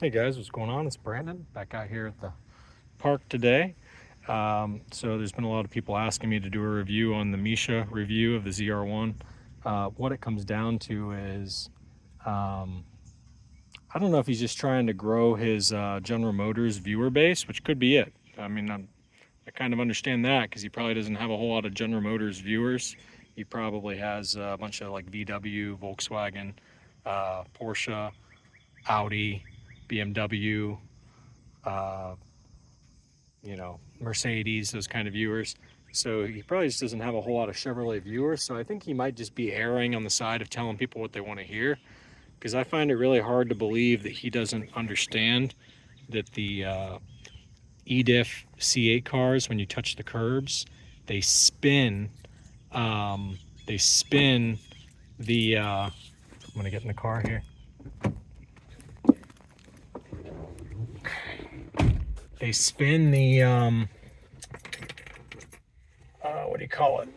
Hey guys, what's going on? It's Brandon back out here at the park today. So there's been a lot of people asking me to do a review on the Misha review of the ZR1. What it comes down to is I don't know if he's just trying to grow his General Motors viewer base, which could be it. I kind of understand that because he probably doesn't have a whole lot of General Motors viewers. He probably has a bunch of like VW, Volkswagen, Porsche, Audi, BMW, Mercedes, those kind of viewers. So he probably just doesn't have a whole lot of Chevrolet viewers. So I think he might just be erring on the side of telling people what they want to hear, because I find it really hard to believe that he doesn't understand that the EDIF C8 cars, when you touch the curbs, they spin. They spin the. I'm gonna get in the car here. They spin the what do you call it?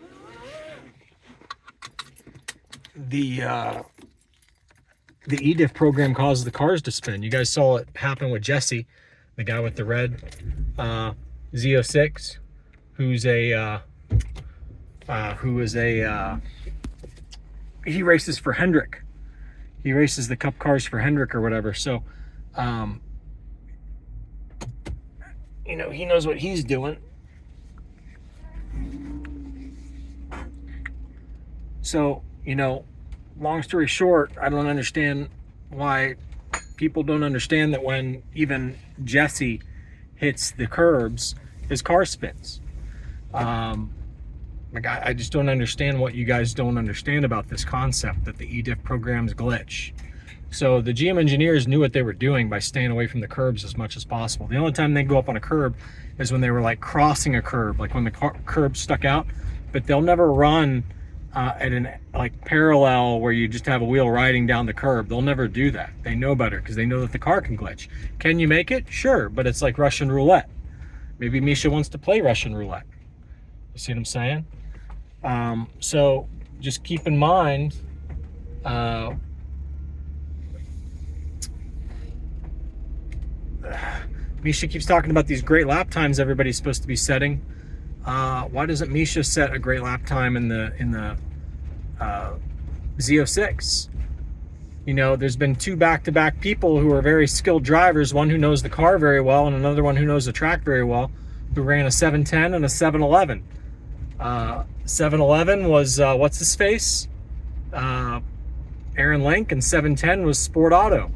The EDIF program causes the cars to spin. You guys saw it happen with Jesse, the guy with the red Z06, he races for Hendrick. He races the Cup cars for Hendrick or whatever. So, he knows what he's doing. So, long story short, I don't understand why people don't understand that when even Jesse hits the curbs, his car spins. I just don't understand what you guys don't understand about this concept that the EDIF programs glitch. So the GM engineers knew what they were doing by staying away from the curbs as much as possible. The only time they go up on a curb is when they were like crossing a curb, like when the curb stuck out, but they'll never run at an parallel where you just have a wheel riding down the curb. They'll never do that. They know better because they know that the car can glitch. Can you make it? Sure, but it's like Russian roulette. Maybe Misha wants to play Russian roulette. You see what I'm saying? So just keep in mind, Misha keeps talking about these great lap times everybody's supposed to be setting. Why doesn't Misha set a great lap time in the Z06? There's been two back-to-back people who are very skilled drivers, one who knows the car very well and another one who knows the track very well, who ran a 710 and a 711. 711 was what's his face? Aaron Link, and 710 was Sport Auto.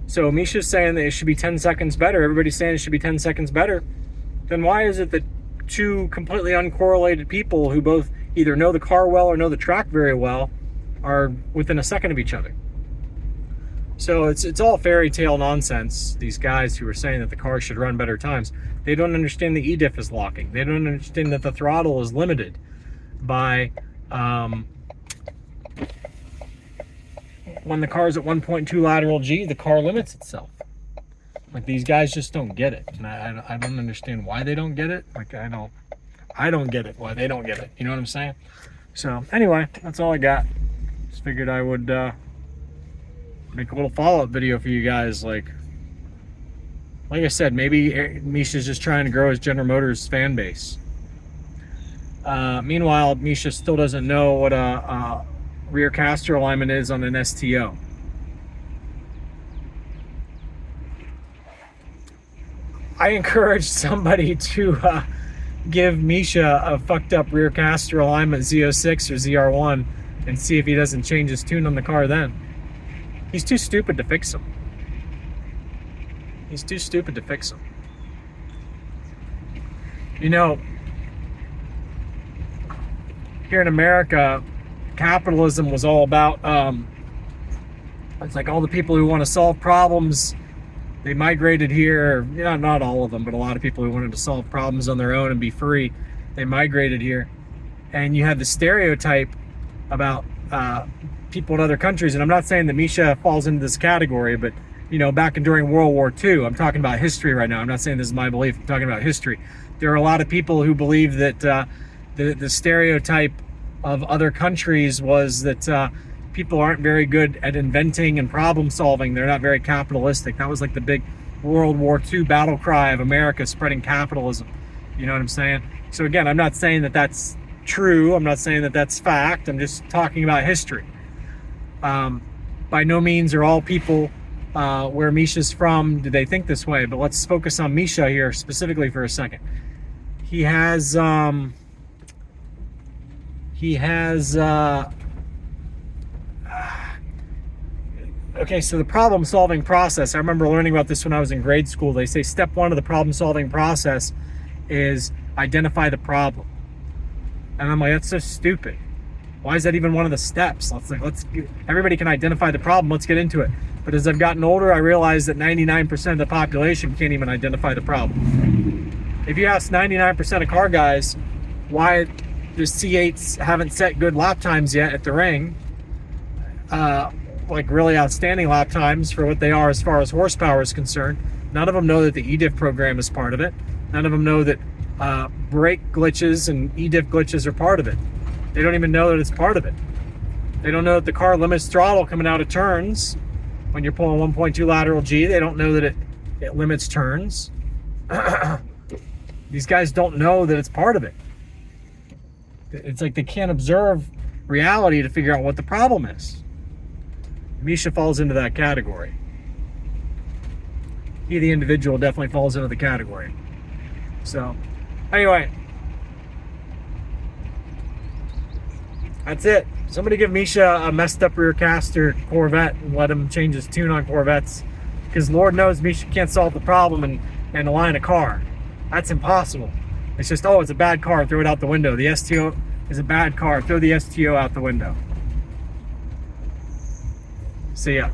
So Misha's saying that it should be 10 seconds better. Everybody's saying it should be 10 seconds better. Then why is it that two completely uncorrelated people who both either know the car well or know the track very well are within a second of each other? So it's all fairy tale nonsense. These guys who are saying that the car should run better times, they don't understand the EDIF is locking. They don't understand that the throttle is limited by when the car's at 1.2 lateral G, the car limits itself. Like, these guys just don't get it, and I don't understand why they don't get it. I don't get it why they don't get it. You know what I'm saying? So anyway, that's all I got. Just figured I would make a little follow-up video for you guys. Like I said, maybe Misha's just trying to grow his General Motors fan base. Meanwhile, Misha still doesn't know what a rear caster alignment is on an STO. I encourage somebody to give Misha a fucked up rear caster alignment Z06 or ZR1 and see if he doesn't change his tune on the car then. He's too stupid to fix them. He's too stupid to fix them. Here in America, capitalism was all about, it's like all the people who want to solve problems, they migrated here. Not all of them, but a lot of people who wanted to solve problems on their own and be free, they migrated here. And you had the stereotype about people in other countries, and I'm not saying that Misha falls into this category, but back and during World War II, I'm talking about history right now. I'm not saying this is my belief, I'm talking about history. There are a lot of people who believe that the stereotype of other countries was that people aren't very good at inventing and problem solving. They're not very capitalistic. That was like the big World War II battle cry of America, spreading capitalism. You know what I'm saying? So again, I'm not saying that that's true. I'm not saying that that's fact. I'm just talking about history. By no means are all people where Misha's from, do they think this way? But let's focus on Misha here specifically for a second. He has okay, so the problem solving process, I remember learning about this when I was in grade school. They say step one of the problem solving process is identify the problem. And I'm like, that's so stupid. Why is that even one of the steps? Everybody can identify the problem. Let's get into it. But as I've gotten older, I realized that 99% of the population can't even identify the problem. If you ask 99% of car guys why the C8s haven't set good lap times yet at the ring, like really outstanding lap times for what they are as far as horsepower is concerned, none of them know that the eDiff program is part of it. None of them know that brake glitches and eDiff glitches are part of it. They don't even know that it's part of it. They don't know that the car limits throttle coming out of turns when you're pulling 1.2 lateral G. They don't know that it limits turns. These guys don't know that it's part of it. It's like they can't observe reality to figure out what the problem is. Misha falls into that category. He, the individual, definitely falls into the category. So, anyway, that's it. Somebody give Misha a messed up rear caster Corvette and let him change his tune on Corvettes. Because Lord knows Misha can't solve the problem and align a car. That's impossible. It's just, oh, it's a bad car, throw it out the window. The STO is a bad car, throw the STO out the window. See ya.